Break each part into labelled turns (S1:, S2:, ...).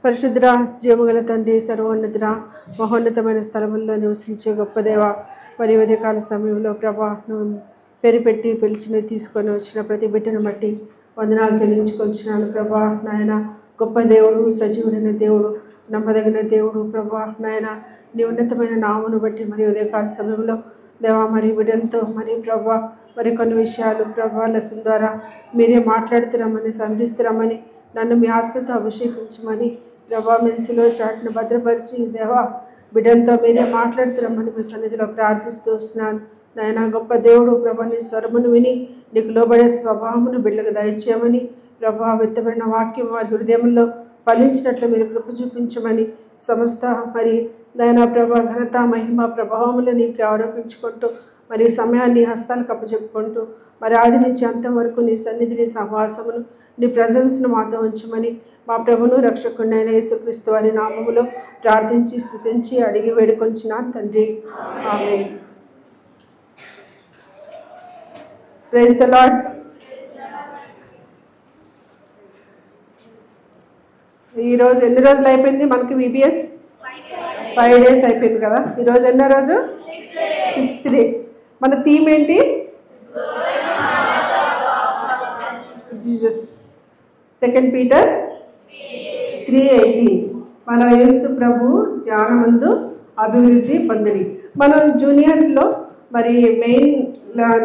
S1: పరిశుద్ధ జీవగల తండ్రి, సర్వోన్నతుడ, మహోన్నతమైన స్థలముల్లో నివసించే గొప్ప దేవ, మరి ఉదయకాల సమయంలో ప్రభా పేరు పెట్టి పిలిచిన తీసుకొని వచ్చిన ప్రతి బిడ్డను బట్టి వందనాలు చెల్లించుకొచ్చినాను ప్రభా. నాయన గొప్ప దేవుడు, సజీవుడైన దేవుడు, నమ్మదగిన దేవుడు ప్రభా. నాయన నీ ఉన్నతమైన నామను బట్టి మరి ఉదయకాల సమయంలో దేవా మరి బిడ్డలతో మరి ప్రభా మరి కొన్ని విషయాలు ప్రభా లెసన్ ద్వారా మీరే మాట్లాడుతున్నామని సంధిస్తున్నామని నన్ను మీ ఆత్మతో అభిషేకించమని ప్రభా మీరు సిలువ చాటును భద్రపరిచి దేవా బిడ్డలతో మీరే మాట్లాడుతున్నామని మీ సన్నిధిలో ప్రార్థిస్తూ వస్తున్నాను. నాయన గొప్ప దేవుడు ప్రభా నీ స్వరమును విని నీకు లోబడే స్వభావమును బిడ్డలకు దయచేయమని ప్రభా విత్తబడిన వాక్యం వారి హృదయంలో ఫలించినట్లు మీరు కృప చూపించమని సమస్త మరి నాయన ప్రభా ఘనత మహిమ ప్రభావములు నీకు ఆరోపించుకుంటూ మరి సమయాన్ని హస్తాలకు అప్పచెప్పుకుంటూ మరి ఆది నుంచి అంతం వరకు నీ సన్నిధిని సహవాసమును నీ ప్రజెన్స్ను మాతో ఉంచమని మా ప్రభును రక్షకుడైన యేసుక్రీస్తు వారి నామములో ప్రార్థించి స్తుతించి అడిగి వేడుకొంచున్నాను తండ్రి, ఆమేన్. Praise the lord. ఈరోజు ఎన్ని రోజులు అయిపోయింది మనకి విబిఎస్? 5 days అయిపోయింది కదా. ఈరోజు ఎన్నో రోజు? 6th day. మన థీమ్ ఏంటి? జీసస్. 2 Peter 3:18 మన యేసు ప్రభు జ్ఞానమందు అభివృద్ధి పొందిడి. మనం జూనియర్లో మరి మెయిన్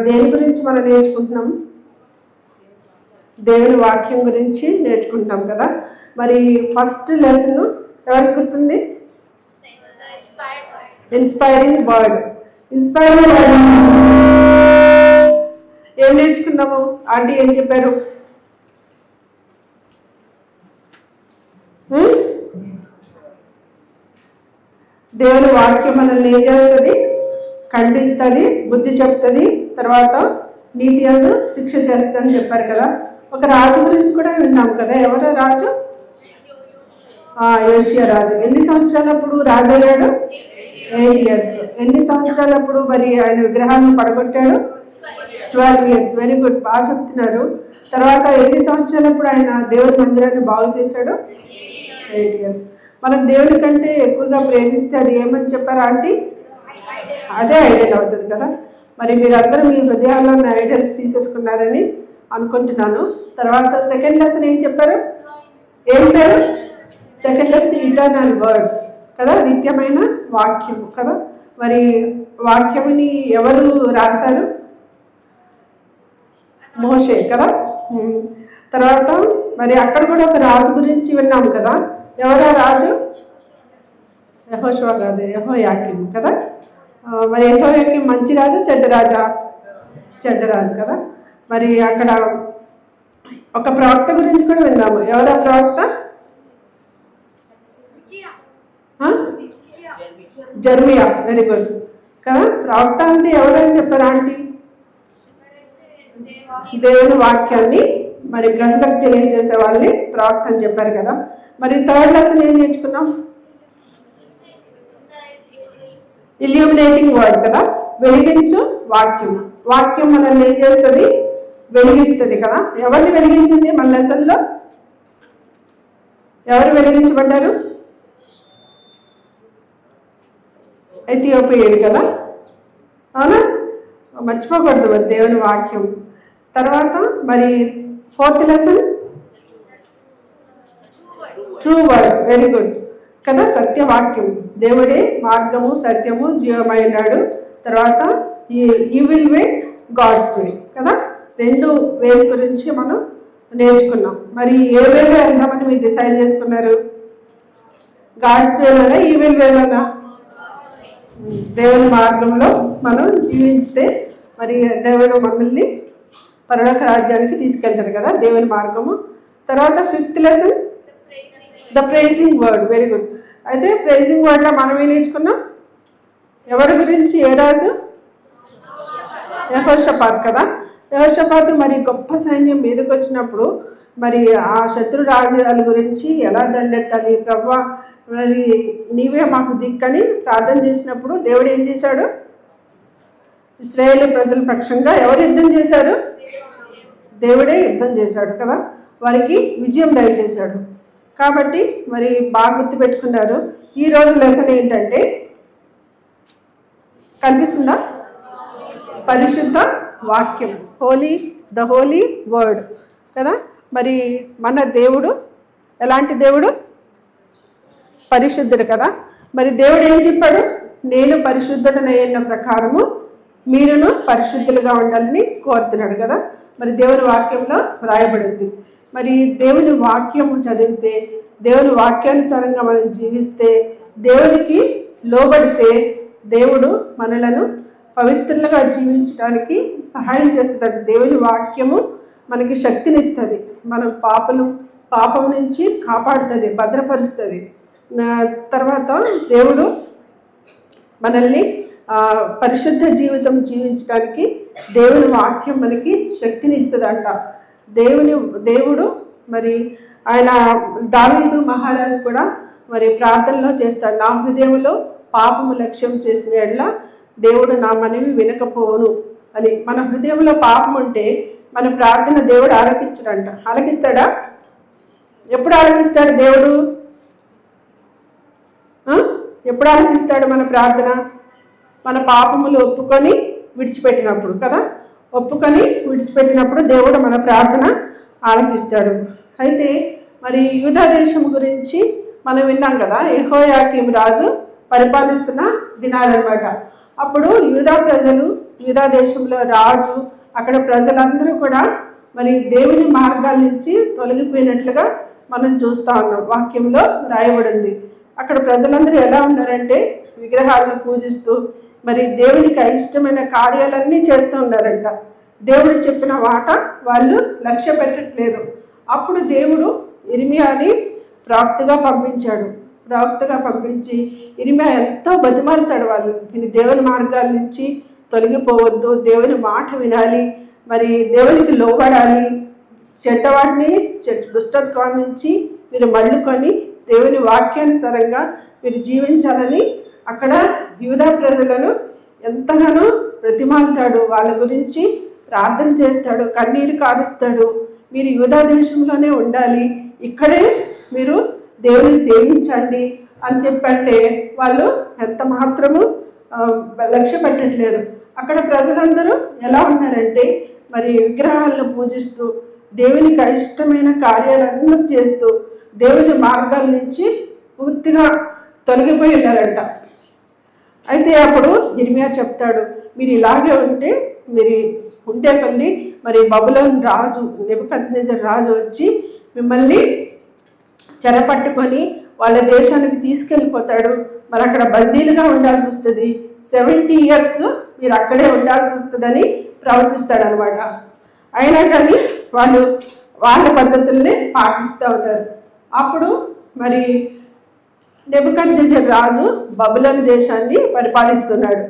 S1: దేని గురించి మనం నేర్చుకుంటున్నాం? దేవుని వాక్యం గురించి నేర్చుకుంటాం కదా. మరి ఫస్ట్ లెసన్ ఎవరికి గుర్తుంది? Inspiring word. ఇన్స్పైరింగ్ వర్డ్ ఏం నేర్చుకున్నాము? ఆంటీ ఏం చెప్పారు? దేవుని వాక్యం మనల్ని ఏం చేస్తుంది? ఖండిస్తుంది, బుద్ధి చెప్తుంది, తర్వాత నీతి అందు శిక్ష చేస్తుందని చెప్పారు కదా. ఒక రాజు గురించి కూడా విన్నాం కదా. ఎవరో రాజు? యోషియా రాజు. ఎన్ని సంవత్సరాలప్పుడు రాజు అయ్యాడు? 8 years. ఎన్ని సంవత్సరాలప్పుడు మరి ఆయన విగ్రహాన్ని పడగొట్టాడు? 12 years. వెరీ గుడ్, బాగా చెప్తున్నారు. తర్వాత ఎన్ని సంవత్సరాలప్పుడు ఆయన దేవుని మందిరాన్ని బాగు చేశాడు? 8 years. మనం దేవుని కంటే ఎక్కువగా ప్రేమిస్తే అది ఏమని చెప్పారు ఆంటీ? అదే ఐడల్ అవుతుంది కదా. మరి మీరందరూ మీ హృదయాల్లో ఉన్న ఐడల్స్ తీసేసుకున్నారని అనుకుంటున్నాను. తర్వాత సెకండ్ లెసన్ ఏం చెప్పారు? ఏం పేరు? సెకండ్ లెసన్ ఇటర్నల్ వర్డ్ కదా, నిత్యమైన వాక్యము కదా. మరి వాక్యముని ఎవరు రాశారు? మోషే కదా. తర్వాత మరి అక్కడ కూడా ఒక రాజు గురించి విన్నాం కదా. ఎవరా రాజు? యెహోషువ కాదు, యెహోయాకీం కదా. మరి యెహోయాకీం మంచి రాజా చెడ్డ రాజా? చెడ్డ రాజు కదా. మరి అక్కడ ఒక ప్రవక్త గురించి కూడా విన్నాము. ఎవరా ప్రవక్త? జర్మియా. వెరీ గుడ్ కదా. ప్రవక్త అంటే ఎవరని చెప్పారు ఆంటీ? దేవుని వాక్యాన్ని మరి ప్రజలకు తెలియజేసే వాళ్ళని ప్రవక్త అని చెప్పారు కదా. మరి థర్డ్ లెసన్ ఏం నేర్చుకున్నాం? ఇల్యూమినేటింగ్ వర్డ్ కదా, వెలిగించు వాక్యం. వాక్యం మనల్ని ఏం చేస్తుంది? వెలిగిస్తుంది కదా. ఎవరిని వెలిగించింది మన లెసన్లో? ఎవరు వెలిగించబడ్డారు? ఎథియోపియడు కదా, అవునా? మర్చిపోకూడదు మరి దేవుని వాక్యం. తర్వాత మరి 4th lesson true word. Very good కదా, సత్యవాక్యం. దేవుడే మార్గము సత్యము జీవమైనాడు. తర్వాత ఈవిల్ వే, గాడ్స్ వే కదా. 2 వేస్ గురించి మనం నేర్చుకున్నాం. మరి ఏ వేలో వెళ్దామని మీరు డిసైడ్ చేసుకున్నారు? గాడ్స్ వేలోనా ఈవిల్ వేలోనా? దేవుని మార్గంలో మనం జీవిస్తే మరి దేవుడు మనల్ని పరలోక రాజ్యానికి తీసుకెళ్తారు కదా, దేవుని మార్గము. తర్వాత 5th lesson the praising word. Very good. అయితే ప్రైజింగ్ వర్డ్లో మనం ఏం నేర్చుకున్నాం? ఎవరి గురించి? ఏ రాజు? యెహోషాపాత్ కదా. యెహోషాపాత్ మరి గొప్ప సైన్యం మీదకి వచ్చినప్పుడు మరి ఆ శత్రు రాజ్యాల గురించి ఎలా దండెత్తాలి, ప్రభువా మరి నీవే మాకు దిక్కని ప్రార్థన చేసినప్పుడు దేవుడు ఏం చేశాడు? ఇశ్రాయేలు ప్రజల పక్షంగా ఎవరు యుద్ధం చేశారు? దేవుడే యుద్ధం చేశాడు కదా. వారికి విజయం దయచేశాడు. కాబట్టి మరి బాగా గుర్తుపెట్టుకున్నారు. ఈరోజు లెసన్ ఏంటంటే కనిపిస్తుందా? పరిశుద్ధ వాక్యం, ద హోలీ వర్డ్ కదా. మరి మన దేవుడు ఎలాంటి దేవుడు? పరిశుద్ధుడు కదా. మరి దేవుడు ఏం చెప్పాడు? నేను పరిశుద్ధుడనైన ప్రకారము మీరును పరిశుద్ధులుగా ఉండాలని కోరుతున్నాడు కదా. మరి దేవుని వాక్యంలో రాయబడింది. మరి దేవుని వాక్యము చదివితే, దేవుని వాక్యానుసారంగా మనం జీవిస్తే, దేవునికి లోబడితే దేవుడు మనలను పవిత్రులుగా జీవించడానికి సహాయం చేస్తుంది. దేవుని వాక్యము మనకి శక్తినిస్తుంది, మన పాపం నుంచి కాపాడుతుంది, భద్రపరుస్తుంది. తర్వాత దేవుడు మనల్ని పరిశుద్ధ జీవితం జీవించడానికి దేవుని వాక్యం మనకి శక్తిని ఇస్తుందంట. దేవుడు మరి ఆయన దావీదు మహారాజు కూడా మరి ప్రార్థనలో చేస్తాడు, నా హృదయంలో పాపము లక్ష్యం చేసిన ఎడల దేవుడు నా మనవి వినకపోను అని. మన హృదయంలో పాపం ఉంటే మన ప్రార్థన దేవుడు ఆలకించడంట. ఆలకిస్తాడా? ఎప్పుడు ఆలకిస్తాడు దేవుడు? ఎప్పుడు ఆలకిస్తాడు మన ప్రార్థన? మన పాపములు ఒప్పుకొని విడిచిపెట్టినప్పుడు కదా. ఒప్పుకొని విడిచిపెట్టినప్పుడు దేవుడు మన ప్రార్థన ఆలకిస్తాడు. అయితే మరి యూదా దేశం గురించి మనం విన్నాం కదా. యెహోయాకీము రాజు పరిపాలిస్తున్న దినాలన్నమాట. అప్పుడు యూదా దేశంలో రాజు, అక్కడ ప్రజలందరూ కూడా మరి దేవుని మార్గాల నుంచి తొలగిపోయినట్లుగా మనం చూస్తూ ఉన్నాం. వాక్యంలో రాయబడింది. అక్కడ ప్రజలందరూ ఎలా ఉన్నారంటే విగ్రహాలను పూజిస్తూ మరి దేవునికి అయిష్టమైన కార్యాలన్నీ చేస్తూ ఉన్నారంట. దేవుడు చెప్పిన మాట వాళ్ళు లక్ష్య పెట్టట్లేదు. అప్పుడు దేవుడు ఇర్మియాని ప్రవక్తగా పంపించి ఇర్మియా ఎంతో బతిమాలుతాడు వాళ్ళు. దేవుని మార్గాల నుంచి తొలగిపోవద్దు, దేవుని మాట వినాలి, మరి దేవునికి లోబడాలి, చెడ్డవాడిని దుష్టత్వం నుంచి మీరు మళ్ళుకొని దేవుని వాక్యానుసారంగా మీరు జీవించాలని అక్కడ యూదా ప్రజలను ఎంతగానో ప్రతిమాలుతాడు. వాళ్ళ గురించి ప్రార్థన చేస్తాడు, కన్నీరు కారుస్తాడు. మీరు యూదా దేశంలోనే ఉండాలి, ఇక్కడే మీరు దేవుని సేవించండి అని చెప్పంటే వాళ్ళు ఎంత మాత్రము లక్ష్య పెట్టట్లేదు. అక్కడ ప్రజలందరూ ఎలా ఉన్నారంటే మరి విగ్రహాలను పూజిస్తూ దేవునికి అయిష్టమైన కార్యాలన్నీ చేస్తూ దేవుని మార్గాల నుంచి పూర్తిగా తొలగిపోయి ఉన్నారంట. అయితే అప్పుడు ఇర్మియా చెప్తాడు, మీరు ఇలాగే ఉంటే కొద్ది మరి బబులోను రాజు నెబుకద్నెజర్ రాజు వచ్చి మిమ్మల్ని చెరపట్టుకొని వాళ్ళ దేశానికి తీసుకెళ్ళిపోతాడు. మరి అక్కడ బందీలుగా ఉండాల్సి వస్తుంది, 70 years మీరు అక్కడే ఉండాల్సి వస్తుందని ప్రవచిస్తాడు అనమాట. అయినా కానీ వాళ్ళు వాళ్ళ పద్ధతుల్ని పాటిస్తూ ఉంటారు. అప్పుడు మరి నెబుకద్నెజర్ రాజు బబులోను దేశాన్ని పరిపాలిస్తున్నాడు.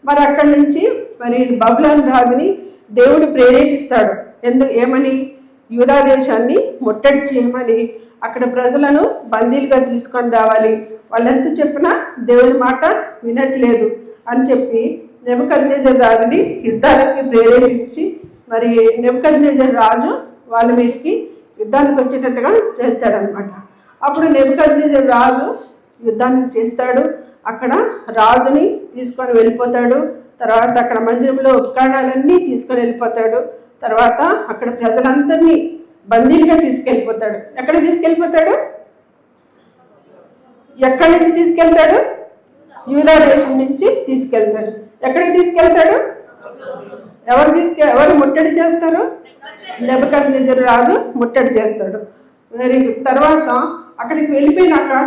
S1: మరి అక్కడి నుంచి మరి బబులోను రాజుని దేవుడు ప్రేరేపిస్తాడు. ఏమని? యూదా దేశాన్ని ముట్టడి చేయమని, అక్కడ ప్రజలను బందీలుగా తీసుకొని రావాలి, వాళ్ళెంత చెప్పినా దేవుని మాట వినట్లేదు అని చెప్పి నెబుకద్నెజర్ రాజుని యుద్ధాలకి ప్రేరేపించి మరి నెబుకద్నెజర్ రాజు వాళ్ళ మీదకి యుద్ధానికి వచ్చేటట్టుగా చేస్తాడనమాట. అప్పుడు నెబుకద్నెజర్ రాజు యుద్ధానికి చేస్తాడు. అక్కడ రాజుని తీసుకొని వెళ్ళిపోతాడు. తర్వాత అక్కడ మందిరంలో ఉపకరణాలన్నీ తీసుకొని వెళ్ళిపోతాడు. తర్వాత అక్కడ ప్రజలందరినీ బందీలుగా తీసుకెళ్ళిపోతాడు. ఎక్కడ తీసుకెళ్ళిపోతాడు? ఎక్కడి నుంచి తీసుకెళ్తాడు? యూదా దేశం నుంచి తీసుకెళ్తాడు. ఎక్కడికి తీసుకెళ్తాడు? ఎవరు ముట్టడి చేస్తారు? నెబుకద్నెజర్ రాజు ముట్టడి చేస్తాడు. మరి తర్వాత అక్కడికి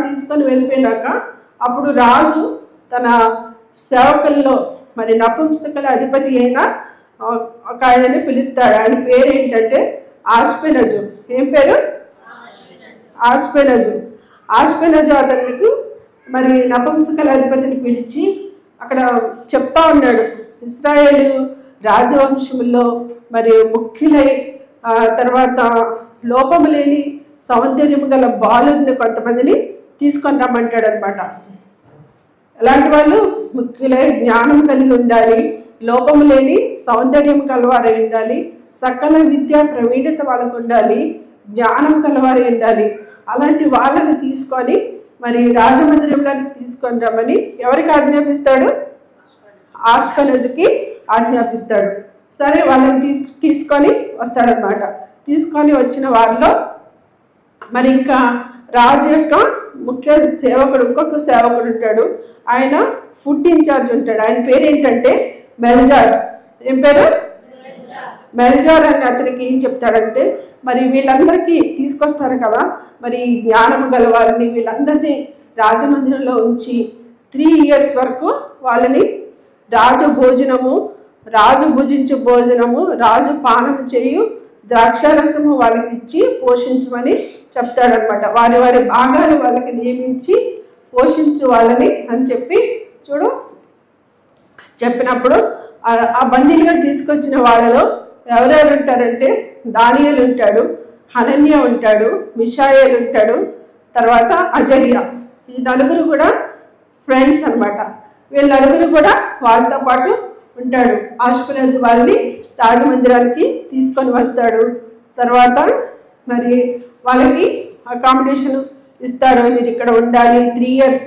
S1: తీసుకొని వెళ్ళిపోయినాక అప్పుడు రాజు తన సేవకుల్లో మరి నపుంసకుల అధిపతి అయిన ఒక ఆయనని పిలుస్తాడు. ఆయన పేరు ఏంటంటే ఆష్పెనజు. ఏం పేరు? ఆష్పెనజు అతనికి మరి నపుంసకుల అధిపతిని పిలిచి అక్కడ చెప్తా ఉన్నాడు, ఇశ్రాయేలు రాజవంశంలో మరి ముఖ్యులై తర్వాత లోపము లేని సౌందర్యం గల బాలుని కొంతమందిని తీసుకొని రమ్మంటాడు అనమాట. ఎలాంటి వాళ్ళు? ముఖ్యులై జ్ఞానం కలిగి ఉండాలి, లోపము లేని సౌందర్యం కలవారై ఉండాలి, సకల విద్యా ప్రవీణత వాళ్ళకు ఉండాలి, జ్ఞానం కలవారై ఉండాలి. అలాంటి వాళ్ళని తీసుకొని మరి రాజమందిరంలోకి తీసుకొని రమ్మని ఎవరికి ఆజ్ఞాపిస్తాడు? ఆష్పెనజుకి ఆజ్ఞాపిస్తాడు. సరే, వాళ్ళని తీసుకొని వస్తాడనమాట. తీసుకొని వచ్చిన వారిలో మరి ఇంకా రాజు యొక్క ముఖ్య సేవకుడు, ఇంకొక సేవకుడు ఉంటాడు. ఆయన ఫుడ్ ఇన్ఛార్జ్ ఉంటాడు. ఆయన పేరు ఏంటంటే మెల్జార్. ఏం పేరు? మెల్జార్ అని అతనికి ఏం చెప్తాడంటే, మరి వీళ్ళందరికీ తీసుకొస్తారు కదా, మరి జ్ఞానం గల వారిని వీళ్ళందరినీ రాజమందిరంలో ఉంచి 3 years వరకు వాళ్ళని రాజు భోజనము, రాజు భుజించు భోజనము, రాజు పానము చేయు ద్రాక్షారసము వాళ్ళకి ఇచ్చి పోషించమని చెప్తాడనమాట. వారి వారి భాగాలు వాళ్ళకి నియమించి పోషించు వాళ్ళని అని చెప్పి చెప్పినప్పుడు ఆ బందీలుగా తీసుకొచ్చిన వాళ్ళలో ఎవరెవరు ఉంటారంటే దానియేలు ఉంటాడు, హనన్య ఉంటాడు, మిషాయేలు ఉంటాడు, తర్వాత అజర్యా. ఈ నలుగురు కూడా ఫ్రెండ్స్ అనమాట. వీళ్ళ నలుగురు కూడా వాళ్ళతో పాటు ఉంటాడు. ఆష్పెనజు వాళ్ళని రాజమందిరానికి తీసుకొని వస్తాడు. తర్వాత మరి వాళ్ళకి అకామిడేషన్ ఇస్తాడు. మీరు ఇక్కడ ఉండాలి, 3 years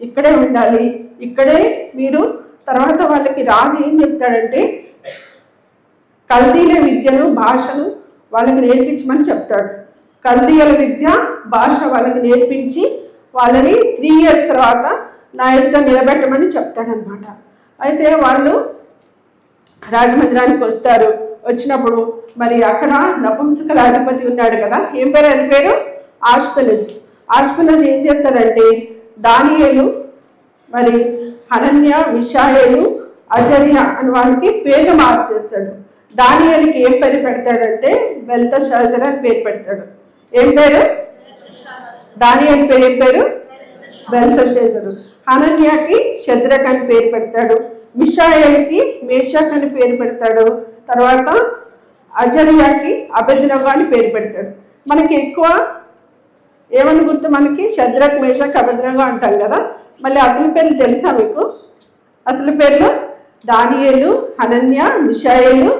S1: ఇక్కడే ఉండాలి, ఇక్కడే మీరు. తర్వాత వాళ్ళకి రాజు ఏం చెప్తాడంటే కల్దీల విద్యను, భాషను వాళ్ళకి నేర్పించమని చెప్తాడు. కల్దీల విద్య, భాష వాళ్ళకి నేర్పించి వాళ్ళని 3 years తర్వాత నా ఎదుట నిలబెట్టమని చెప్తాడనమాట. అయితే వాళ్ళు రాజమందిరానికి వస్తారు. వచ్చినప్పుడు మరి అక్కడ నపుంసకుల అధిపతి ఉన్నాడు కదా, ఏం పేరు? అని పేరు ఆష్పెనజు. ఆష్పెనజు ఏం చేస్తాడంటే దానియేలు, మరి హనన్య, మిషాయేలు, అజర్యా అని వాళ్ళకి పేర్లు మార్చేస్తాడు. దానియేలుకి ఏం పేరు పెడతాడంటే బెల్తషాజర్ అని పేరు పెడతాడు. ఏం పేరు? దానియేలు పేరు ఏం పేరు? బెల్తషాజరు. హనన్యాకి షద్రక్ అని పేరు పెడతాడు. మిషాయేలుకి మేషాక్ అని పేరు పెడతాడు. తర్వాత అజర్యాకి అబెద్నగో అని పేరు పెడతాడు. మనకి ఎక్కువ ఏమని గుర్తు? మనకి షద్రక్, మేషాక్, అబెద్నగో అంటాం కదా. మళ్ళీ అసలు పేర్లు తెలుసా మీకు? అసలు పేర్లు దానియేలు, హనన్య, మిషాయేలు,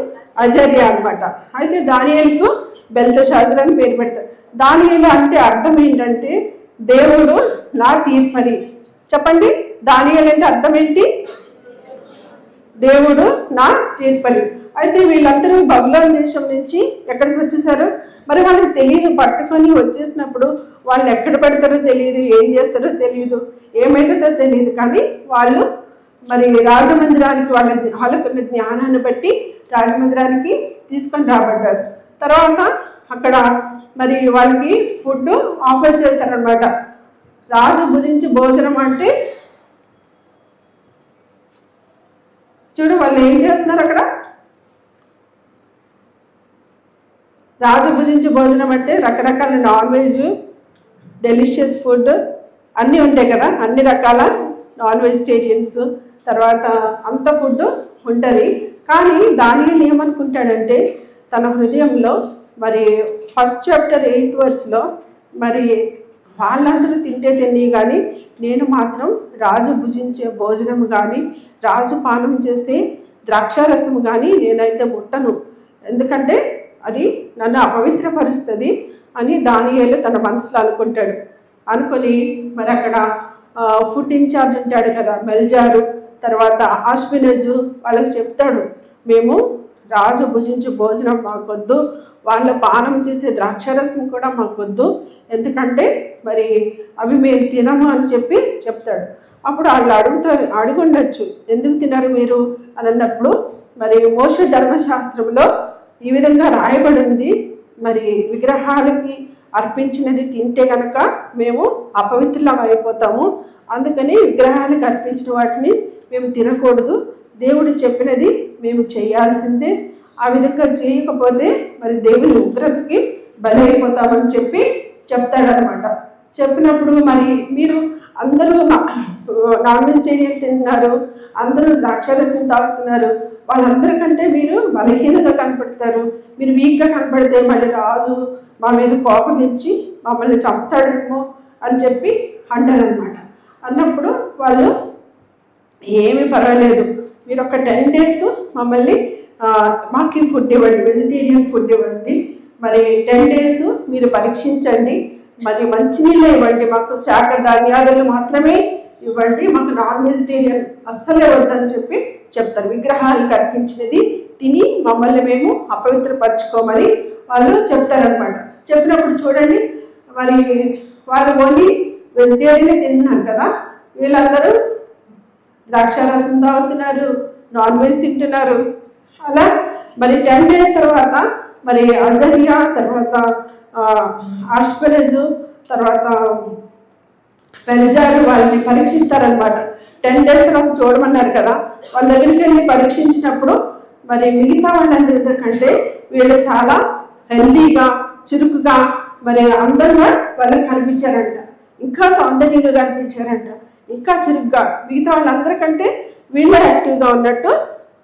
S1: అజర్యా అనమాట. అయితే దానియేలుకు బెల్తషాజర్ అని పేరు పెడతారు. దానియేలు అంటే అర్థం ఏంటంటే దేవుడు నా తీర్పరి. చెప్పండి, దానియేలు అంటే అర్థం ఏంటి? దేవుడు నా తీర్పరి. అయితే వీళ్ళందరూ బబులోను దేశం నుంచి ఎక్కడికి వచ్చేసారు? మరి వాళ్ళకి తెలియదు. పట్టుకొని వచ్చేసినప్పుడు వాళ్ళు ఎక్కడ పెడతారో తెలియదు, ఏం చేస్తారో తెలియదు, ఏమైతుందో తెలియదు. కానీ వాళ్ళు మరి రాజమందిరానికి వాళ్ళకున్న జ్ఞానాన్ని బట్టి రాజమందిరానికి తీసుకొని రాబడ్డారు. తర్వాత అక్కడ మరి వాళ్ళకి ఫుడ్ ఆఫర్ చేస్తారనమాట. రాజు భుజించి భోజనం అంటే చూడు వాళ్ళు ఏం చేస్తున్నారు అక్కడ. రాజు భుజించి భోజనం అంటే రకరకాల నాన్ వెజ్, డెలిషియస్ ఫుడ్ అన్నీ ఉంటాయి కదా, అన్ని రకాల నాన్ వెజిటేరియన్స్, తర్వాత అంత ఫుడ్ ఉంటుంది. కానీ దానియేలు ఏమనుకుంటాడంటే తన హృదయంలో మరి 1st chapter 8th verse మరి వాళ్ళందరూ తిని కానీ నేను మాత్రం రాజు భుజించే భోజనం కానీ రాజు పానం చేసే ద్రాక్షారసం కానీ నేనైతే ముట్టను, ఎందుకంటే అది నన్ను అపవిత్రపరుస్తుంది అని దానియేలు తన మనసులో అనుకుంటాడు. అనుకొని మరి అక్కడ ఫుడ్ ఇన్ఛార్జ్ ఉంటాడు కదా మెల్జారు, తర్వాత ఆష్పెనజు వాళ్ళకి చెప్తాడు, మేము రాజు భుజించే భోజనం మాకొద్దు, వాళ్ళ పానం చేసే ద్రాక్షారసం కూడా మాకొద్దు, ఎందుకంటే మరి అవి మేము తినము అని చెప్పి చెప్తాడు. అప్పుడు వాళ్ళు అడుగుండొచ్చు, ఎందుకు తినరు మీరు అని అన్నప్పుడు మరి మోషే ధర్మశాస్త్రంలో ఈ విధంగా రాయబడి ఉంది, మరి విగ్రహాలకి అర్పించినది తింటే కనుక మేము అపవిత్రులం అయిపోతాము, అందుకని విగ్రహాలకు అర్పించిన వాటిని మేము తినకూడదు, దేవుడు చెప్పినది మేము చేయాల్సిందే, ఆ విధంగా చేయకపోతే మరి దేవుని ఉగ్రతకి బలైపోతామని చెప్పి చెప్తాడనమాట. చెప్పినప్పుడు మరి మీరు అందరూ నాన్ వెజిటేరియన్ తింటున్నారు, అందరూ ద్రాక్షారసం తాగుతున్నారు, వాళ్ళందరికంటే మీరు బలహీనంగా కనపడతారు, మీరు వీక్గా కనపడితే మళ్ళీ రాజు మా మీద కోపగించి మమ్మల్ని చంపుతాడేమో అని చెప్పి అంటారనమాట. అన్నప్పుడు వాళ్ళు ఏమీ పర్వాలేదు, మీరు ఒక 10 days మమ్మల్ని మాకు ఫుడ్ ఇవ్వండి, వెజిటేరియన్ ఫుడ్ ఇవ్వండి, మరి 10 days మీరు పరీక్షించండి, మరి మంచినీళ్ళే ఇవ్వండి, మాకు శాఖ ధాన్యాలను మాత్రమే ఇవ్వండి, మాకు నాన్ వెజిటేరియన్ అస్సలే వద్దని చెప్పి చెప్తారు. విగ్రహాలకు అర్పించినది తిని మమ్మల్ని మేము అపవిత్రపరచుకోమని వాళ్ళు చెప్తారనమాట. చెప్పినప్పుడు చూడండి, మరి వాళ్ళు ఓన్లీ వెజిటేరియనే తింటున్నారు కదా, వీళ్ళందరూ ద్రాక్షారసం తాగుతున్నారు, నాన్ వెజ్ తింటున్నారు. అలా మరి 10 days తర్వాత మరి అజరియా, తర్వాత ఆష్పెరజు, తర్వాత బెల్జారు వాళ్ళని పరీక్షిస్తారనమాట. 10 days తర్వాత చూడమన్నారు కదా, వాళ్ళ దగ్గరికి వెళ్ళి పరీక్షించినప్పుడు మరి మిగతా వాళ్ళందరికంటే వీళ్ళు చాలా హెల్దీగా, చురుకుగా, మరి అందంగా వాళ్ళకి కనిపించారంట. ఇంకా సౌందర్యంగా కనిపించారంట, ఇంకా చురుగ్గా, మిగతా వాళ్ళందరికంటే వీళ్ళు యాక్టివ్గా ఉన్నట్టు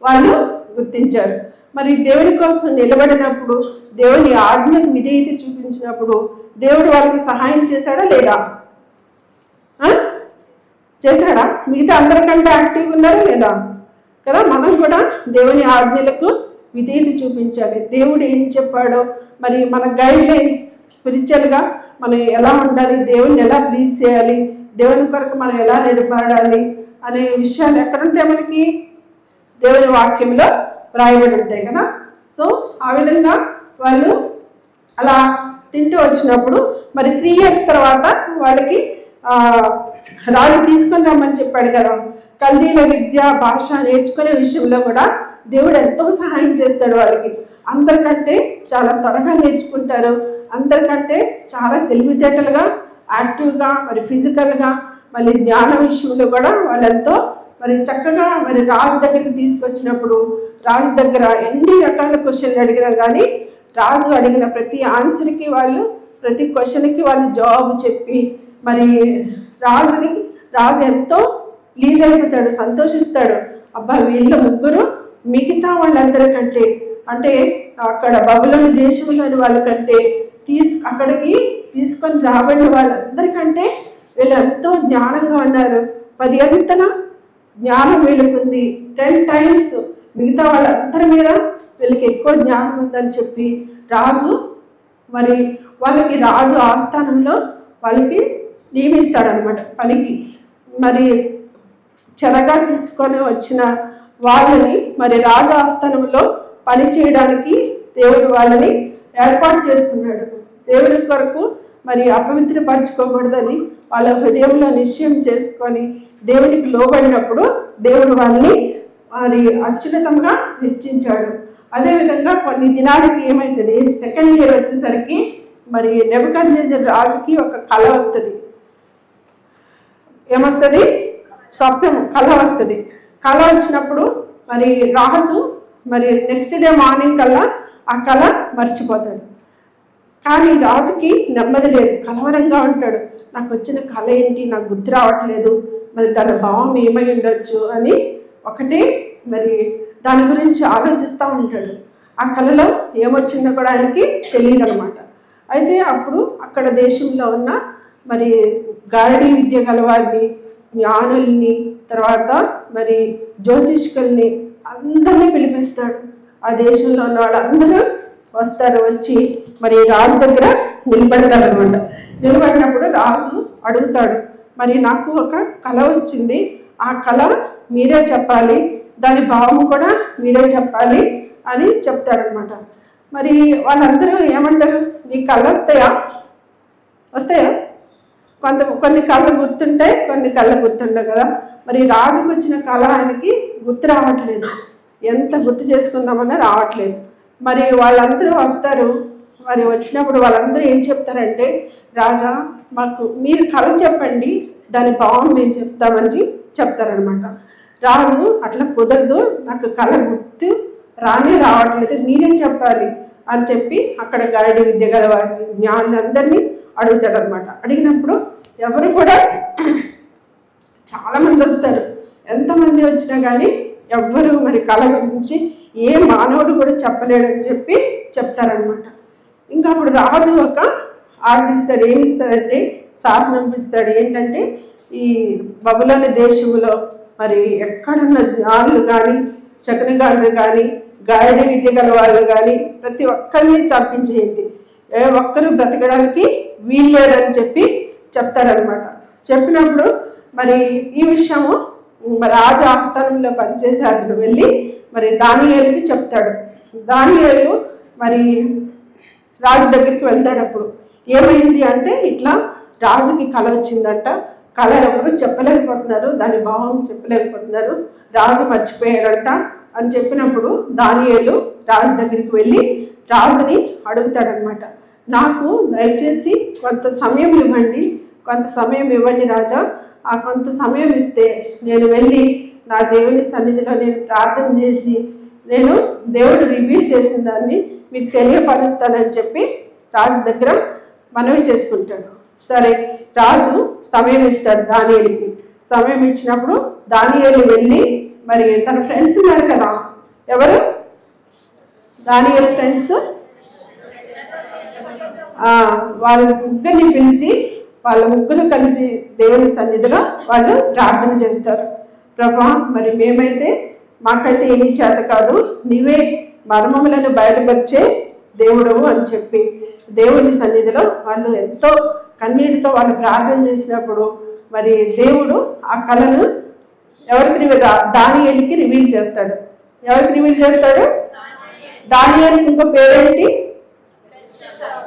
S1: వాళ్ళు గుర్తించారు. మరి దేవుని కోసం నిలబడినప్పుడు, దేవుని ఆజ్ఞకు విధేయత చూపించినప్పుడు దేవుడు వాళ్ళకి సహాయం చేశాడా లేదా? చేశాడా? మిగతా అందరికంటే యాక్టివ్గా ఉన్నారా లేదా కదా? మనం కూడా దేవుని ఆజ్ఞలకు విధేయత చూపించాలి. దేవుడు ఏం చెప్పాడో, మరి మన గైడ్ లైన్స్ స్పిరిచువల్గా మనం ఎలా ఉండాలి, దేవుని ఎలా ప్లీజ్ చేయాలి, దేవుని కొరకు మనం ఎలా నిలబడాలి అనే విషయాలు ఎక్కడుంటాయి? మనకి దేవుని వాక్యంలో రాయబడి ఉంటాయి కదా. సో ఆ విధంగా వాళ్ళు అలా తింటూ వచ్చినప్పుడు మరి 3 years తర్వాత వాళ్ళకి రాజు తీసుకొని రమ్మని చెప్పాడు కదా. కల్దీల విద్య, భాష నేర్చుకునే విషయంలో కూడా దేవుడు ఎంతో సహాయం చేస్తాడు వాళ్ళకి. అందరికంటే చాలా త్వరగా నేర్చుకుంటారు, అందరికంటే చాలా తెలివితేటలుగా, యాక్టివ్గా, మరి ఫిజికల్గా, మళ్ళీ జ్ఞాన విషయంలో కూడా వాళ్ళెంతో మరి చక్కగా మరి రాజు దగ్గరికి తీసుకొచ్చినప్పుడు రాజు దగ్గర ఎన్ని రకాల క్వశ్చన్లు అడిగినా కానీ రాజు అడిగిన ప్రతి ఆన్సర్కి వాళ్ళు, ప్రతి క్వశ్చన్కి వాళ్ళు జవాబు చెప్పి మరి రాజు ఎంతో ప్లీజ్ అయిపోతాడు, సంతోషిస్తాడు. అబ్బా, వీళ్ళ ముగ్గురు మిగతా వాళ్ళందరికంటే, అంటే అక్కడ బబులోని దేశంలోని వాళ్ళకంటే అక్కడికి తీసుకొని రాబడిన వాళ్ళందరికంటే వీళ్ళు ఎంతో జ్ఞానంగా ఉన్నారు, 10 అంతల జ్ఞానం వీళ్ళకుంది, 10 times మిగతా వాళ్ళందరి మీద వీళ్ళకి ఎక్కువ జ్ఞానం ఉందని చెప్పి రాజు మరి వాళ్ళకి రాజు ఆస్థానంలో వాళ్ళకి నియమిస్తాడనమాట పనికి. మరి చెరగా తీసుకొని వచ్చిన వాళ్ళని మరి రాజు ఆస్థానంలో పని చేయడానికి దేవుడు వాళ్ళని ఏర్పాటు చేసుకున్నాడు. దేవుడి కొరకు మరి అపవిత్రపరచుకోకూడదని వాళ్ళ హృదయంలో నిశ్చయం చేసుకొని దేవునికి లోబడినప్పుడు దేవుడు వాళ్ళని మరి అత్యున్నతంగా హెచ్చించాడు. అదేవిధంగా కొన్ని దినాలకి ఏమవుతుంది, 2nd year వచ్చేసరికి మరి నెబుకద్నెజర్ రాజుకి ఒక కళ వస్తుంది. ఏమొస్తుంది? స్వప్నం, కళ వస్తుంది. కళ వచ్చినప్పుడు మరి రాజు మరి నెక్స్ట్ డే మార్నింగ్ కల్లా ఆ కళ మర్చిపోతాడు. కానీ రాజుకి నెమ్మది లేదు, కలవరంగా ఉంటాడు. నాకు వచ్చిన కళ ఏంటి, నాకు గుర్తు రావట్లేదు, మరి తన భావం ఏమై ఉండొచ్చు అని ఒకటి మరి దాని గురించి ఆలోచిస్తూ ఉంటాడు. ఆ కళలో ఏమొచ్చిందో కూడా ఆయనకి తెలియదు అనమాట. అయితే అప్పుడు అక్కడ దేశంలో ఉన్న మరి గారడీ విద్య గలవారిని, జ్ఞానుల్ని, తర్వాత మరి జ్యోతిష్కుల్ని అందరినీ పిలిపిస్తాడు. ఆ దేశంలో ఉన్న వాళ్ళందరూ వస్తారు, వచ్చి మరి రాజు దగ్గర నిలబడతారు అనమాట. నిలబడినప్పుడు రాజు అడుగుతాడు, మరి నాకు ఒక కళ వచ్చింది, ఆ కళ మీరే చెప్పాలి, దాని భావం కూడా మీరే చెప్పాలి అని చెప్తాడనమాట. మరి వాళ్ళందరూ ఏమంటారు, మీకు కళ వస్తాయా? కొన్ని కళ్ళు గుర్తుంటాయి, కొన్ని కళ్ళు గుర్తుండవు కదా. మరి రాజుకు వచ్చిన కళ ఆయనకి గుర్తు రావట్లేదు, ఎంత గుర్తు చేసుకుందామన్నా రావట్లేదు. మరి వాళ్ళందరూ వస్తారు. మరి వచ్చినప్పుడు వాళ్ళందరూ ఏం చెప్తారంటే, రాజా మాకు మీరు కళ చెప్పండి, దాని భావం మేము చెప్తామని చెప్తారనమాట. రాజు అట్లా కుదరదు, నాకు కళ గుర్తు రావట్లేదు, మీరే చెప్పాలి అని చెప్పి అక్కడ గారడీ విద్య గల వారిని, జ్ఞానులందరినీ అడుగుతాడు అనమాట. అడిగినప్పుడు ఎవరు కూడా చాలామంది వస్తారు, ఎంతమంది వచ్చినా కానీ ఎవ్వరు మరి కళ గురించి ఏ మానవుడు కూడా చెప్పలేడని చెప్పి చెప్తారనమాట. ఇంకా అప్పుడు రాజు ఒక ఆర్డర్ ఇస్తాడు. ఏమి ఇస్తాడంటే, శాసనం ఇస్తాడు. ఏంటంటే, ఈ బబులోని దేశంలో మరి ఎక్కడున్న జ్ఞానులు కానీ, శకునగాళ్ళు కానీ, గారడీ విద్య గల వాళ్ళు కానీ ప్రతి ఒక్కరిని చంపించేయండి. ఏ ఒక్కరు బ్రతకడానికి వీల్లేదని చెప్పి చెప్తారనమాట. చెప్పినప్పుడు మరి ఈ విషయము మరి రాజు ఆస్థానంలో పనిచేసే అతను వెళ్ళి మరి దానియేలుకి చెప్తాడు. దానియేలు మరి రాజు దగ్గరికి వెళ్తాడు. అప్పుడు ఏమైంది అంటే ఇట్లా రాజుకి కళ వచ్చిందంట. కళ ఎవరు చెప్పలేకపోతున్నారు, దాని భావం చెప్పలేకపోతున్నారు, రాజు మర్చిపోయాడంట అని చెప్పినప్పుడు దానియేలు రాజు దగ్గరికి వెళ్ళి రాజుని అడుగుతాడనమాట. నాకు దయచేసి కొంత సమయం ఇవ్వండి, కొంత సమయం ఇవ్వండి రాజా. ఆ కొంత సమయం ఇస్తే నేను వెళ్ళి నా దేవుని సన్నిధిలో నేను ప్రార్థన చేసి నేను దేవుడు రివీల్ చేసిన దాన్ని మీకు తెలియపరుస్తానని చెప్పి రాజు దగ్గర మనవి చేసుకుంటాడు. సరే, రాజు సమయం ఇస్తాడు దానియేలుకి. సమయం ఇచ్చినప్పుడు దానియేలు వెళ్ళి మరి తన ఫ్రెండ్స్ ఉన్నారు కదా, ఎవరు దానియేలు ఫ్రెండ్స్, వాళ్ళ ముగ్గురిని పిలిచి వాళ్ళ ముగ్గురు కలిసి దేవుని సన్నిధిలో వాళ్ళు ప్రార్థన చేస్తారు. ప్రభా, మరి మేమైతే మాకైతే ఏమీ చేత కాదు, నీవే మర్మములను బయలుపరిచే దేవుడవు అని చెప్పి దేవుని సన్నిధిలో వాళ్ళు ఎంతో కన్నీటితో వాళ్ళు ప్రార్థన చేసినప్పుడు మరి దేవుడు ఆ కళను ఎవరికి దానియేలుకి రివీల్ చేస్తాడు. ఎవరికి రివీల్ చేస్తాడు? దానియేలుకి ఇంకో పేరేంటి?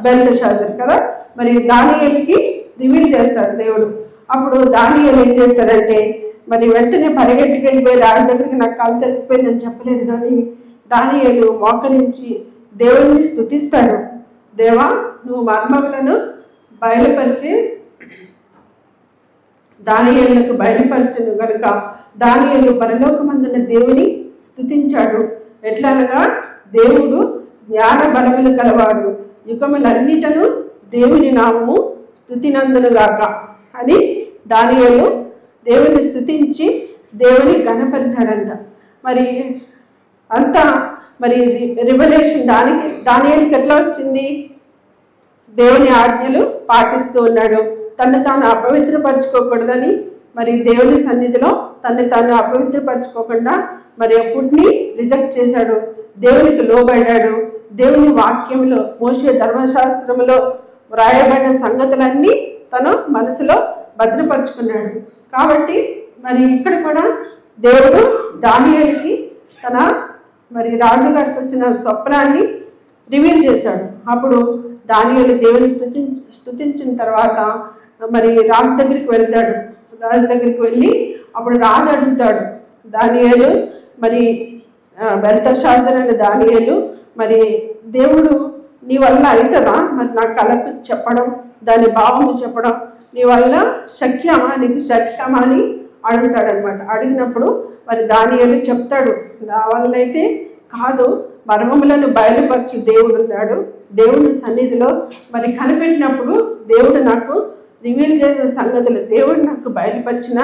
S1: బెల్తెషాజర్ కదా. మరి దానియేలుకి రివీల్ చేస్తాడు దేవుడు. అప్పుడు దానియేలు ఏం చేస్తాడంటే మరి వెంటనే పరిగెట్టుకు వెళ్ళిపోయి రాజు దగ్గరికి నాకు కళ తెలిసిపోయిందని చెప్పలేదు, కానీ దానియేలు మోకరించి దేవుడిని స్తుతిస్తాడు. దేవా, నువ్వు మర్మములను బయలుపరిచి దానియేలుకు బయలుపరచను కనుక దానియేలు పరలోకమందున్న దేవుని స్తుతించాడు. ఎట్లనగా దేవుడు జ్ఞాన బలములు కలవాడు, యుగములన్నిటను దేవుని నామము స్తుతినందునుగాక అని దానియేలు దేవుని స్తుతించి దేవుని ఘనపరిచాడంట. మరి అంతా మరి రివల్యూషన్ దానియేలుకి ఎట్లా వచ్చింది? దేవుని ఆజ్ఞలు పాటిస్తూ ఉన్నాడు. తను తాను అపవిత్రపరచుకోకూడదని మరి దేవుని సన్నిధిలో తను తాను అపవిత్రపరచుకోకుండా మరి ఫుడ్ని రిజెక్ట్ చేశాడు, దేవునికి లోబడ్డాడు. దేవుని వాక్యంలో మోషే ధర్మశాస్త్రంలో వ్రాయబడిన సంగతులన్నీ తను మనసులో భద్రపరుచుకున్నాడు. కాబట్టి మరి ఇక్కడ కూడా దేవుడు దానియేలుకి తన మరి రాజుగారికి వచ్చిన స్వప్నాన్ని రివీల్ చేశాడు. అప్పుడు దానియేలు దేవుని స్తుతించిన తర్వాత మరి రాజు దగ్గరికి వెళ్తాడు. రాజు దగ్గరికి వెళ్ళి అప్పుడు రాజు అడుగుతాడు దానియేలు మరి బెల్తెషాజర్ అనే దానియేలు, మరి దేవుడు నీ వల్ల అవుతుందా మరి నా కళకు చెప్పడం, దాని భావము చెప్పడం నీ వల్ల శక్యమా, నీకు శక్యమా అని అడుగుతాడనమాట. అడిగినప్పుడు మరి దానియేలు చెప్తాడు, నా వల్ల అయితే కాదు, మర్మములను బయలుపరిచి దేవుడు ఉన్నాడు. దేవుని సన్నిధిలో మరి కనిపెట్టినప్పుడు దేవుడు నాకు రివీల్ చేసిన సంగతులు దేవుడు నాకు బయలుపరిచిన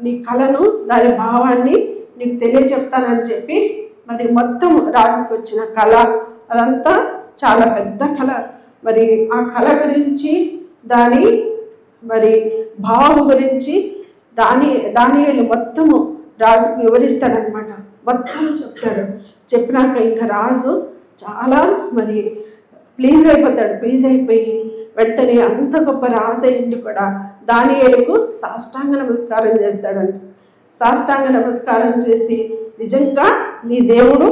S1: నీ కళను, దాని భావాన్ని నీకు తెలియచెప్తానని చెప్పి మరి మొత్తం రాజుకు వచ్చిన కళ అదంతా చాలా పెద్ద కళ. మరి ఆ కళ గురించి దాని మరి భావం గురించి దానియేలు మొత్తము రాజుకు వివరిస్తాడనమాట. మొత్తం చెప్తాడు. చెప్పినాక ఇంకా రాజు చాలా మరి ప్లీజ్ అయిపోయి వెంటనే అంత గొప్ప రాజు అయింది కూడా దానియేలుకు సాష్టాంగ నమస్కారం చేస్తాడంట. సాష్టాంగ నమస్కారం చేసి, నిజంగా నీ దేవుడు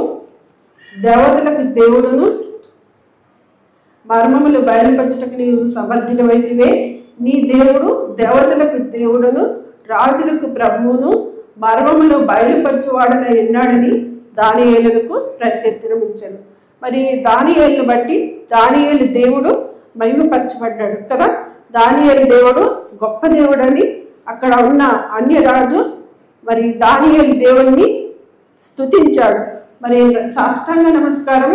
S1: దేవతలకు దేవుడును, మర్మములు బయలుపరచటకు నీవు సమర్థుడవైతివే, నీ దేవుడు దేవతలకు దేవుడును, రాజులకు ప్రభువును, మర్మములు బయలుపరచువాడని ఉన్నాడని దానియేలుకు ప్రత్యుత్తరం ఇచ్చాడు. మరి దానియేలును బట్టి దానియేలు దేవుడు మహిమపరచబడ్డాడు కదా. దానియేలు దేవుడు గొప్ప దేవుడని అక్కడ ఉన్న అన్యరాజు మరి దానియేలు దేవుణ్ణి స్తుతించాడు. మరి సాష్టాంగ నమస్కారం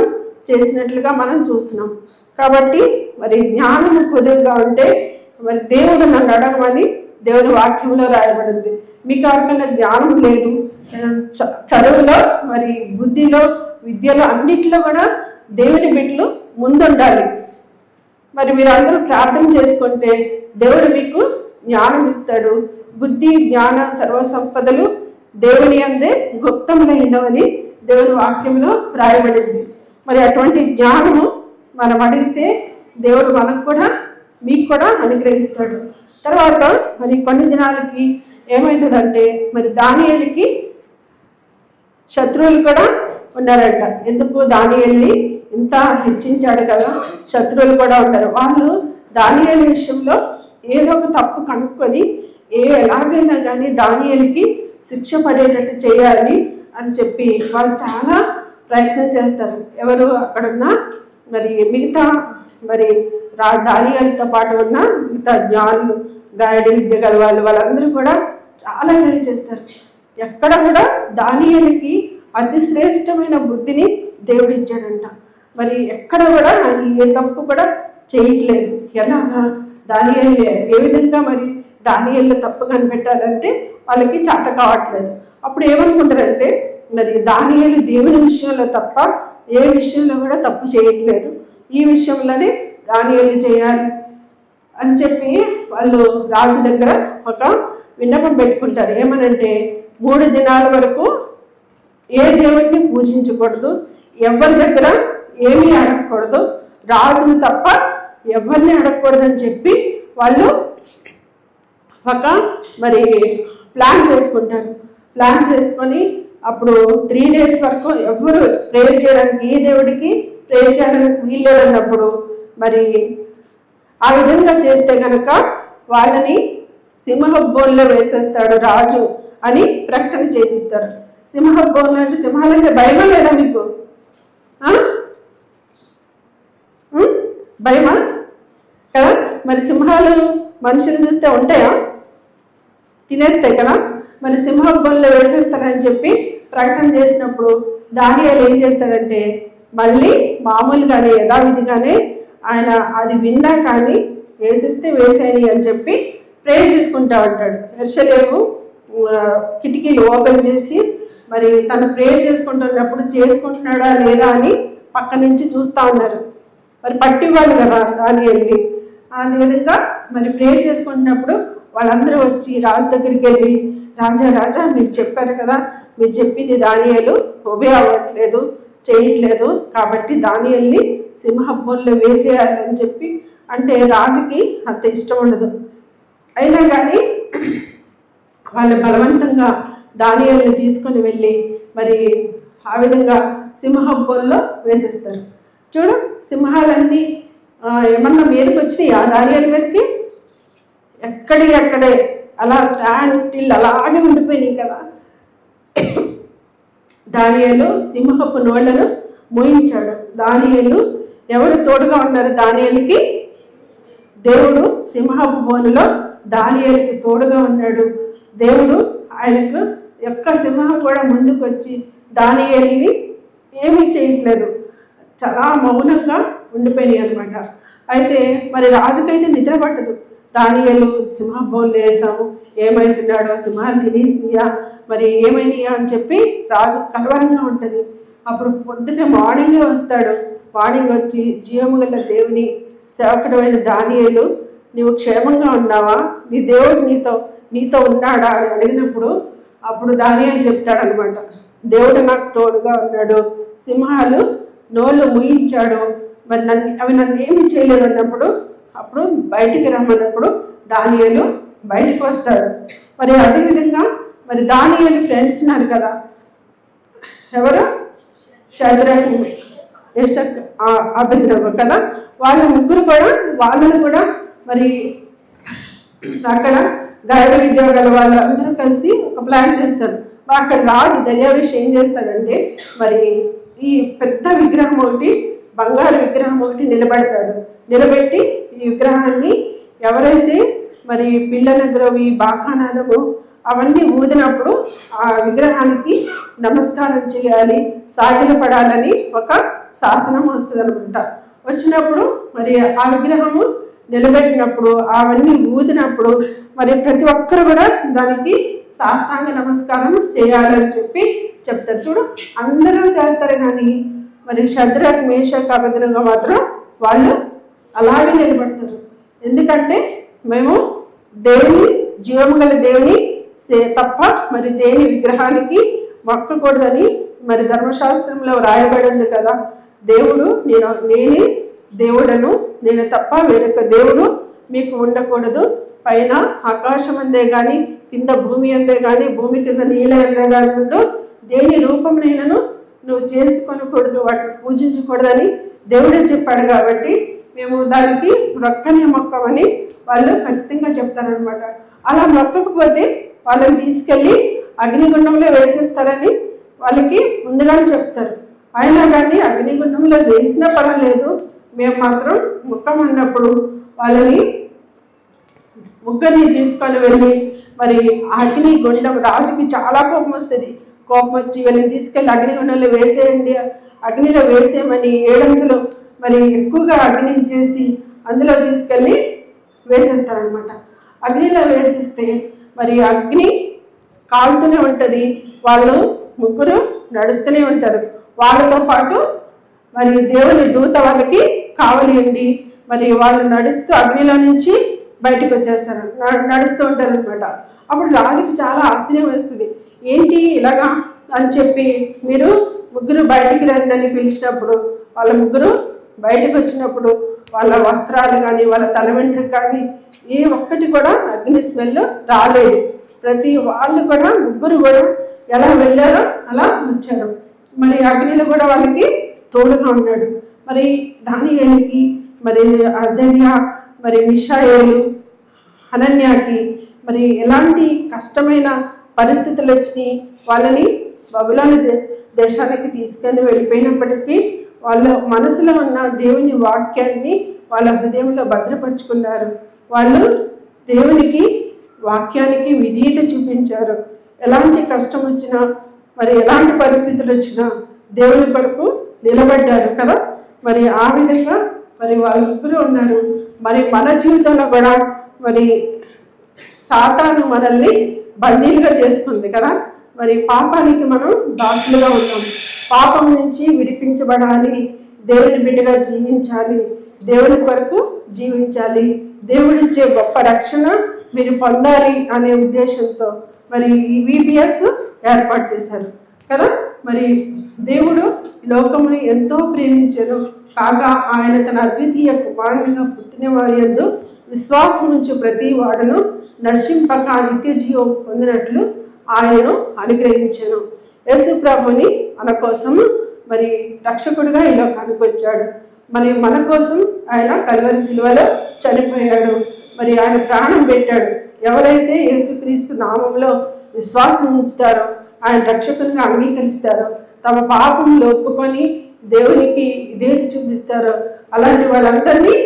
S1: చేసినట్లుగా మనం చూస్తున్నాం. కాబట్టి మరి జ్ఞానము కొద్దిగా ఉంటే మరి దేవుడు నన్ను అడగమని దేవుని వాక్యంలో రాయబడింది. మీకు ఎవరికైనా జ్ఞానం లేదు, చదువులో మరి బుద్ధిలో విద్యలో అన్నిట్లో కూడా దేవుని బిడ్డలు ముందుండాలి. మరి మీరందరూ ప్రార్థన చేసుకుంటే దేవుడు మీకు జ్ఞానం ఇస్తాడు. బుద్ధి జ్ఞాన సర్వసంపదలు దేవుని అందే గుప్తములైనవని దేవుని వాక్యంలో రాయబడింది. మరి అటువంటి జ్ఞానము మనం అడిగితే దేవుడు మనకు కూడా మీకు కూడా అనుగ్రహిస్తాడు. తర్వాత మరి కొన్ని దినాలకి ఏమవుతుందంటే మరి దానియేలుకి శత్రువులు కూడా ఉన్నారంట. ఎందుకు? దానియేలుని ఇంత హెచ్చించాడు కదా, శత్రువులు కూడా ఉన్నారు. వాళ్ళు దానియేలు విషయంలో ఏదో ఒక తప్పు కనుక్కొని ఎలాగైనా కానీ దానియేలుకి శిక్ష పడేటట్టు చేయాలి అని చెప్పి వాళ్ళు చాలా ప్రయత్నం చేస్తారు. ఎవరు? అక్కడున్న మరి మిగతా మరి దానియేలుతో పాటు ఉన్న మిగతా జ్ఞానులు, గాయడి విద్య గల వాళ్ళందరూ కూడా చాలా ట్రై చేస్తారు. ఎక్కడ కూడా దానియేలుకి అతి శ్రేష్టమైన బుద్ధిని దేవుడు ఇచ్చాడంట. మరి ఎక్కడ కూడా ఆయన ఏ తప్పు కూడా చేయట్లేదు. ఎలాగా? దానియేలు ఏ విధంగా మరి దానియేలు తప్పు కనిపెట్టాలంటే వాళ్ళకి చేత కావట్లేదు. అప్పుడు ఏమనుకుంటారంటే మరి దానియేలు దేవుని విషయంలో తప్ప ఏ విషయంలో కూడా తప్పు చేయట్లేదు, ఈ విషయంలోనే దానియేలు చేయాలి అని చెప్పి వాళ్ళు రాజు దగ్గర ఒక విన్నపం పెట్టుకుంటారు. ఏమనంటే 3 దినాల వరకు ఏ దేవుడిని పూజించకూడదు, ఎవరి దగ్గర ఏమీ అడగకూడదు, రాజును తప్ప ఎవరిని అడగకూడదని చెప్పి వాళ్ళు ఒక మరి ప్లాన్ చేసుకుంటారు. ప్లాన్ చేసుకొని అప్పుడు 3 days వరకు ఎవరు ప్రేయర్ చేయడానికి, ఏ దేవుడికి ప్రేయర్ చేయడానికి వీలు అన్నప్పుడు మరి ఆ విధంగా చేస్తే కనుక వాళ్ళని సింహబోన్లో వేసేస్తాడు రాజు అని ప్రకటన చేపిస్తారు. సింహబోన్లు అంటే సింహాలంటే భయమా లేదా మీకు? భయమా కదా? మరి సింహాలు మనుషులు చూస్తే ఉంటాయా? తినేస్తాయి కదా. మరి సింహబోన్లో వేసేస్తారని చెప్పి ప్రకటన చేసినప్పుడు దానియేలు ఏం చేస్తాడంటే మళ్ళీ మామూలుగానే యథావిధిగానే ఆయన అది విన్నా కానీ వేసేస్తే వేసేయని అని చెప్పి ప్రేయర్ చేసుకుంటా ఉంటాడు. యెరూషలేము కిటికీలు ఓపెన్ చేసి మరి తను ప్రేయర్ చేసుకుంటున్నప్పుడు చేసుకుంటున్నాడా లేదా అని పక్క నుంచి చూస్తూ ఉన్నారు. మరి పట్టివ్వాలి కదా దానియేలుని. ఆ విధంగా మరి ప్రేయర్ చేసుకుంటున్నప్పుడు వాళ్ళందరూ వచ్చి రాజు దగ్గరికి వెళ్ళి, రాజా మీరు చెప్పారు కదా, మీరు చెప్పింది దానియేలు ఒబే అవ్వట్లేదు, చేయట్లేదు, కాబట్టి దానియేలుని సింహబోన్లో వేసేయాలని చెప్పి అంటే రాజుకి అంత ఇష్టం ఉండదు. అయినా కానీ వాళ్ళు బలవంతంగా దానియేలుని తీసుకొని వెళ్ళి మరి ఆ విధంగా సింహబోన్లో వేసేస్తారు. చూడు, సింహాలన్నీ ఏమన్నా మీదకి వచ్చినాయా దానియేలు మీదకి? ఎక్కడే అలా స్టాండ్ స్టిల్ అలాగే ఉండిపోయినాయి కదా. దానియేలు సింహపు నోళ్లను మోయించాడు. దానియేలు ఎవరు తోడుగా ఉన్నారు దానియేలుకి? దేవుడు సింహపు బోనులో దానియేలుకి తోడుగా ఉన్నాడు. దేవుడు ఆయనకు యొక్క సింహం కూడా ముందుకు వచ్చి దానియేలుని ఏమీ చేయట్లేదు, చాలా మౌనంగా ఉండిపోయినాయి అనమాట. అయితే మరి రాజుకైతే నిద్ర పట్టదు. దానియేలు సింహబోన్లు వేసాము, ఏమవుతున్నాడో, సింహాలు తినేసినాయా, మరి ఏమైనాయా అని చెప్పి రాజు కలవరంగా ఉంటుంది. అప్పుడు పొద్దున్న మార్నింగే వస్తాడు. మార్నింగ్ వచ్చి జీవము గల దేవుని సేవకుడమైన దానియేలు, నీవు క్షేమంగా ఉన్నావా, నీ దేవుడు నీతో ఉన్నాడా అని అడిగినప్పుడు అప్పుడు దానియేలు చెప్తాడనమాట, దేవుడు నాకు తోడుగా ఉన్నాడు, సింహాలు నోళ్ళు ముయించాడు, మరి అవి నన్ను ఏమి చేయలేదు అన్నప్పుడు అప్పుడు బయటికి రమ్మన్నప్పుడు దానియేలు బయటికి వస్తాడు. మరి అదేవిధంగా మరి దానియేలు ఫ్రెండ్స్ ఉన్నారు కదా, ఎవరు? షద్రక్, మేషక్, అబేద్నెగో కదా. వాళ్ళ ముగ్గురు కూడా వాళ్ళని కూడా మరి అక్కడ గాయడ విద్య గల వాళ్ళందరూ కలిసి ఒక ప్లాన్ చేస్తారు. అక్కడ రాజు దర్యావేష్ ఏం చేస్తాడంటే మరి ఈ పెద్ద విగ్రహం ఒకటి, బంగారు విగ్రహం ఒకటి నిలబెడతాడు. నిలబెట్టి ఈ విగ్రహాన్ని ఎవరైతే మరి పిల్లల గ్రోవి, బాకానాదము అవన్నీ ఊదినప్పుడు ఆ విగ్రహానికి నమస్కారం చేయాలి, సాగిల పడాలని ఒక శాసనం వస్తుంది అనుకుంటా. వచ్చినప్పుడు మరి ఆ విగ్రహము నిలబెట్టినప్పుడు అవన్నీ ఊదినప్పుడు మరి ప్రతి ఒక్కరు కూడా దానికి సాష్టాంగ నమస్కారం చేయాలని చెప్పి చెప్తారు. చూడు, అందరూ చేస్తారు కానీ మరి షద్రక్, మేషక్, అబేద్నెగో మాత్రం వాళ్ళు అలాగే నిలబడతారు. ఎందుకంటే మేము దేవుని, జీవము గల దేవుని తప్ప మరి దేని విగ్రహానికి మొక్కకూడదని మరి ధర్మశాస్త్రంలో రాయబడి ఉంది కదా. దేవుడు నేనే దేవుడను, నేను తప్ప వేరొక దేవుడు మీకు ఉండకూడదు. పైన ఆకాశం అందే కానీ, కింద భూమి అందే కానీ, భూమి కింద నీళ్ళ అందే కానీ ఉండు, దేని రూపంనైనాను నువ్వు చేసుకొనకూడదు, వాటిని పూజించకూడదని దేవుడే చెప్పాడు. కాబట్టి మేము దానికి మొక్కనే మొక్కమని వాళ్ళు ఖచ్చితంగా చెప్తారనమాట. అలా మొక్కకపోతే వాళ్ళని తీసుకెళ్ళి అగ్నిగుండంలో వేసేస్తారని వాళ్ళకి ముందుగానే చెప్తారు. అయినా కానీ అగ్నిగుండంలో వేసినా పర్వాలేదు, మేము మాత్రం మొక్కమన్నప్పుడు వాళ్ళని ముగ్గురిని తీసుకొని వెళ్ళి మరి అగ్ని గుండం, రాజుకి చాలా కోపం వస్తుంది. కోపం వచ్చి వీళ్ళని తీసుకెళ్ళి అగ్నిగుండంలో వేసేయండి, అగ్నిలో వేసేయమని 700 మరి ఎక్కువగా అగ్నిని చేసి అందులో తీసుకెళ్ళి వేసేస్తారనమాట. అగ్నిలో వేసేస్తే మరి అగ్ని కాలుతూనే ఉంటుంది, వాళ్ళు ముగ్గురు నడుస్తూనే ఉంటారు. వాళ్ళతో పాటు మరి దేవుని దూత వాళ్ళకి కావలి ఉండి మరి వాళ్ళు నడుస్తూ అగ్నిలో నుంచి బయటకు వచ్చేస్తారు, నడుస్తూ ఉంటారు అనమాట. అప్పుడు రాజుకి చాలా ఆశ్చర్యం వేస్తుంది. ఏంటి ఇలాగా అని చెప్పి మీరు ముగ్గురు బయటికి రండి అని పిలిచినప్పుడు వాళ్ళ ముగ్గురు బయటకు వచ్చినప్పుడు వాళ్ళ వస్త్రాలు కానీ వాళ్ళ తల వెంట్రుక కానీ ఏ ఒక్కటి కూడా అగ్ని స్మెల్ రాలేదు. ప్రతి వాళ్ళు కూడా ముగ్గురు కూడా ఎలా వెళ్ళారో అలా వచ్చారు. మరి అగ్నిలో కూడా వాళ్ళకి తోడుగా ఉన్నాడు. మరి దానియేలుకి మరి అజర్యా మరి మిషాయేలు హనన్యాకి మరి ఎలాంటి కష్టమైన పరిస్థితులు వచ్చినాయి. వాళ్ళని బబులోను దేశానికి తీసుకొని వెళ్ళిపోయినప్పటికీ వాళ్ళ మనసులో ఉన్న దేవుని వాక్యాన్ని వాళ్ళ హృదయంలో భద్రపరుచుకున్నారు. వాళ్ళు దేవునికి వాక్యానికి విధేయత చూపించారు. ఎలాంటి కష్టం వచ్చినా మరి ఎలాంటి పరిస్థితులు వచ్చినా దేవుని కొరకు నిలబడ్డారు కదా. మరి ఆ విధంగా మరి వాళ్ళిద్దరూ ఉన్నారు. మరి మన జీవితంలో కూడా మరి సాతాను మనల్ని బందీలుగా చేసుకుంది కదా. మరి పాపానికి మనం దాసులుగా ఉన్నాం. పాపం నుంచి విడిపించబడాలి, దేవుని బిడ్డగా జీవించాలి, దేవుని కొరకు జీవించాలి, దేవుడిచ్చే గొప్ప రక్షణ మీరు పొందాలి అనే ఉద్దేశంతో మరి ఈ VBS ఏర్పాటు చేశారు కదా. మరి దేవుడు లోకముని ఎంతో ప్రేమించారు, కాగా ఆయన తన అద్వితీయ కుమారునిగా పుట్టిన వారి యందు విశ్వాసం నుంచి ప్రతి వాడును నశింపక నిత్య జీవం పొందినట్లు ఆయనను అనుగ్రహించాను. యేసు ప్రభుని మన కోసం మరి రక్షకుడిగా ఈ లోకానికి వచ్చాడు. మరి మన కోసం ఆయన కల్వరి శిలువలో చనిపోయాడు. మరి ఆయన ప్రాణం పెట్టాడు. ఎవరైతే యేసుక్రీస్తు నామంలో విశ్వాసం ఉంచుతారో, ఆయన రక్షకునిగా అంగీకరిస్తారో, తమ పాపంలో ఒప్పుకొని దేవునికి విధేయత చూపిస్తారో అలాంటి వాళ్ళందరినీ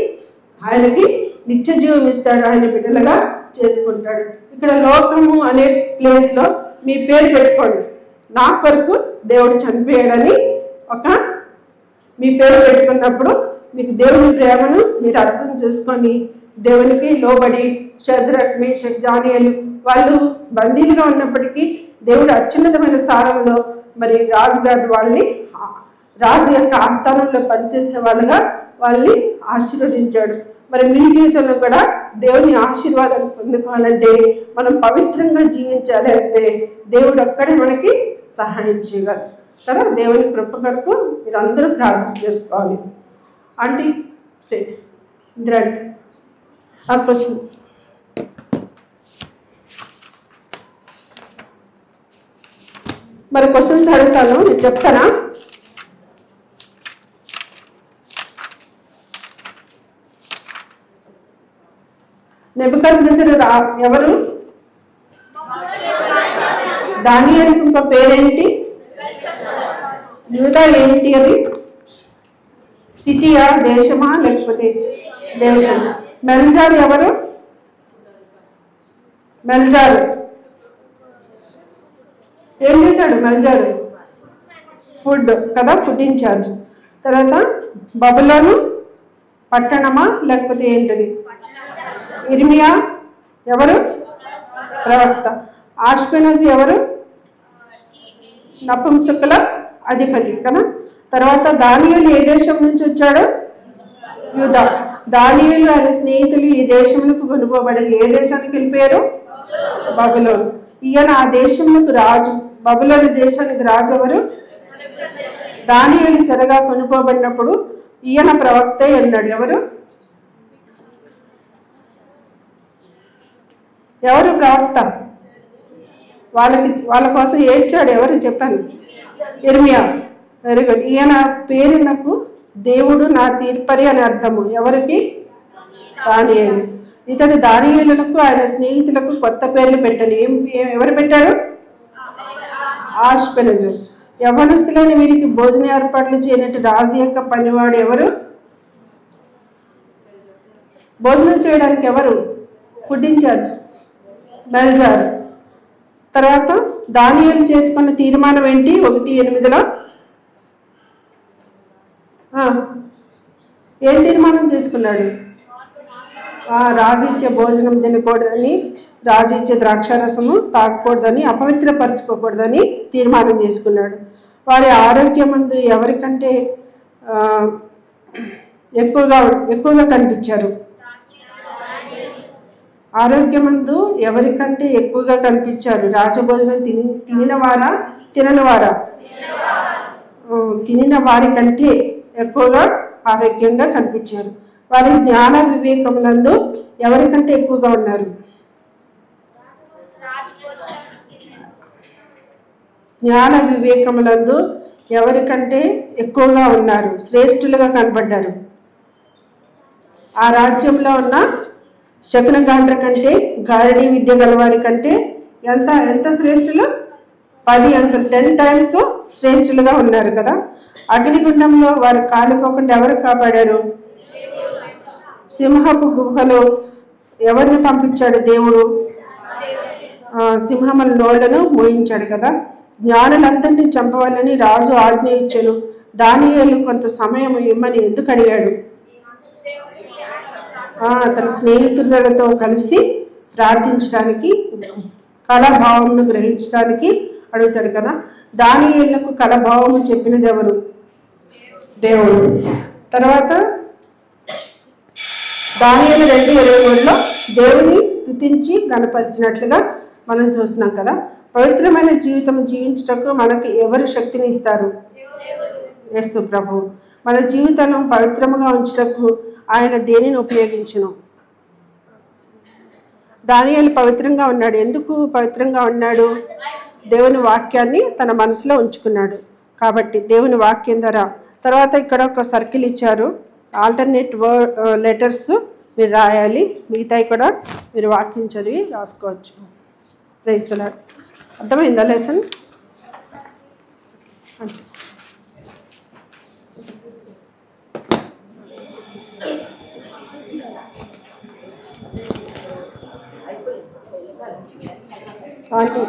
S1: ఆయనకి నిత్య జీవం ఇస్తాడు, ఆయన బిడ్డలుగా చేసుకుంటాడు. ఇక్కడ లోకము అనే ప్లేస్లో మీ పేరు పెట్టుకోండి. నా కొరకు దేవుడు చనిపోయాడని మీ పేరు పెట్టుకున్నప్పుడు మీకు దేవుని ప్రేమను మీరు అర్థం చేసుకొని దేవునికి లోబడి షద్రక్ మేషక్ దానియేలు వాళ్ళు బందీలుగా ఉన్నప్పటికీ దేవుడు అత్యున్నతమైన స్థానంలో మరి రాజుగారు వాళ్ళని రాజు యొక్క ఆస్థానంలో పనిచేసే వాళ్ళుగా వాళ్ళని ఆశీర్వదించాడు. మరి మీ జీవితంలో కూడా దేవుని ఆశీర్వాదాలు పొందుకోవాలంటే మనం పవిత్రంగా జీవించాలి అంటే దేవుడు ఒక్కడే మనకి సహాయం చేయగలరు కదా. దేవుని కృప కొరకు మీరు అందరూ ప్రార్థన చేసుకోవాలి. ఆంటీ ఇంద్రండి ఆ క్వశ్చన్స్ మరి క్వశ్చన్స్ అడుగుతాను, మీరు చెప్తారా? నెబుకద్నెజరు ఎవరు? దానియేలుకి ఇంకో పేరేంటి? యూదా ఏంటి? అది సిటీయా, దేశమా లేకపోతే దేశం? మెల్జార్ ఎవరు? మెల్జారు ఏం చేశాడు? మెల్జారు ఫుడ్ కదా, ఫుడ్ ఇన్ఛార్జ్. తర్వాత బబులోను పట్టణమా లేకపోతే ఏంటది? ఇర్మియా ఎవరు? ప్రవక్త. ఆష్పెనజు ఎవరు? నపుంసకుల అధిపతి కదా. తర్వాత దానియేలు ఏ దేశం నుంచి వచ్చాడు? యూదా. దానియేలు ఆయన స్నేహితులు ఈ దేశంలోకి కొనుక్కోబడి ఏ దేశానికి వెళ్ళిపోయారు? బబులోను. ఈయన ఆ దేశంలోకి రాజు. బబులోని దేశానికి రాజు ఎవరు? దానియేలు చెరగా కొనుక్కోబడినప్పుడు ఈయన ప్రవక్తే అన్నాడు. ఎవరు ప్రవక్త? వాళ్ళ కోసం ఏడ్చాడు. ఎవరు చెప్పాను? ఇర్మియా. Very good. ఈయన పేరునకు దేవుడు నా తీర్పరి అని అర్థము. ఎవరికి? దానియేలు. ఇతడు దానియేలునకు ఆయన స్నేహితులకు కొత్త పేర్లు పెట్టాను. ఎవరు పెట్టారు? ఆష్పెనజు. యవ్వనస్తులైన వీరికి భోజన ఏర్పాట్లు చేయనట్టు రాజు యొక్క పనివాడు ఎవరు? భోజనం చేయడానికి ఎవరు? ఫుడ్ ఇన్ఛార్జ్ బెల్జార్. తర్వాత దానియేలు చేసుకున్న తీర్మానం ఏంటి? 1:8 ఏం తీర్మానం చేసుకున్నాడు? రాజు ఇచ్చే భోజనం తినకూడదని, రాజు ఇచ్చే ద్రాక్షారసము తాగకూడదని, అపవిత్రపరచుకోకూడదని తీర్మానం చేసుకున్నాడు. వారి ఆరోగ్యమందు ఎవరికంటే ఎక్కువగా కనిపించారు? ఆరోగ్యమందు ఎవరికంటే ఎక్కువగా కనిపించారు? రాజభోజనం తినినవారా తిననివారా? తినిన వారి కంటే ఎక్కువగా ఆరోగ్యంగా కనిపించారు. వారి జ్ఞాన వివేకములందు ఎవరికంటే ఎక్కువగా ఉన్నారు? జ్ఞాన వివేకములందు ఎవరికంటే ఎక్కువగా ఉన్నారు? శ్రేష్ఠులుగా కనబడ్డారు. ఆ రాజ్యంలో ఉన్న శకునగాండ్ర కంటే, గారడీ విద్య గలవారి కంటే ఎంత శ్రేష్ఠులు? 10 టైమ్స్ శ్రేష్ఠులుగా ఉన్నారు కదా. అగ్నిగుండంలో వారు కాలిపోకుండా ఎవరు కాపాడారు? సింహపు గుహలో ఎవరిని పంపించాడు దేవుడు? సింహముల నోళ్లను మోయించాడు కదా. జ్ఞానులందరినీ చంపవాలని రాజు ఆజ్ఞ ఇచ్చాను. దానియేలు కొంత సమయం ఇమ్మని ఎందుకు అడిగాడు? తన స్నేహితులతో కలిసి ప్రార్థించడానికి, కళాభావంను గ్రహించడానికి అడుగుతాడు కదా. దానియేలుకు కళాభావము చెప్పినది ఎవరు? దేవుడు. తర్వాత దానియేలు 2:23 దేవుని స్తుతించి గణపరిచినట్లుగా మనం చూస్తున్నాం కదా. పవిత్రమైన జీవితం జీవించటకు మనకి ఎవరు శక్తిని ఇస్తారు? యేసు ప్రభు. మన జీవితాలను పవిత్రముగా ఉంచటకు ఆయన దేనిని ఉపయోగించును? దానియేలు పవిత్రంగా ఉన్నాడు. ఎందుకు పవిత్రంగా ఉన్నాడు? దేవుని వాక్యాన్ని తన మనసులో ఉంచుకున్నాడు కాబట్టి దేవుని వాక్యం ద్వారా. తర్వాత ఇక్కడ ఒక సర్కిల్ ఇచ్చారు. ఆల్టర్నేట్ లెటర్స్ మీరు రాయాలి. మిగతాయి కూడా మీరు వాక్యం చదివి రాసుకోవచ్చు. Praise the lord. అర్థమైందా లెసన్? అంటే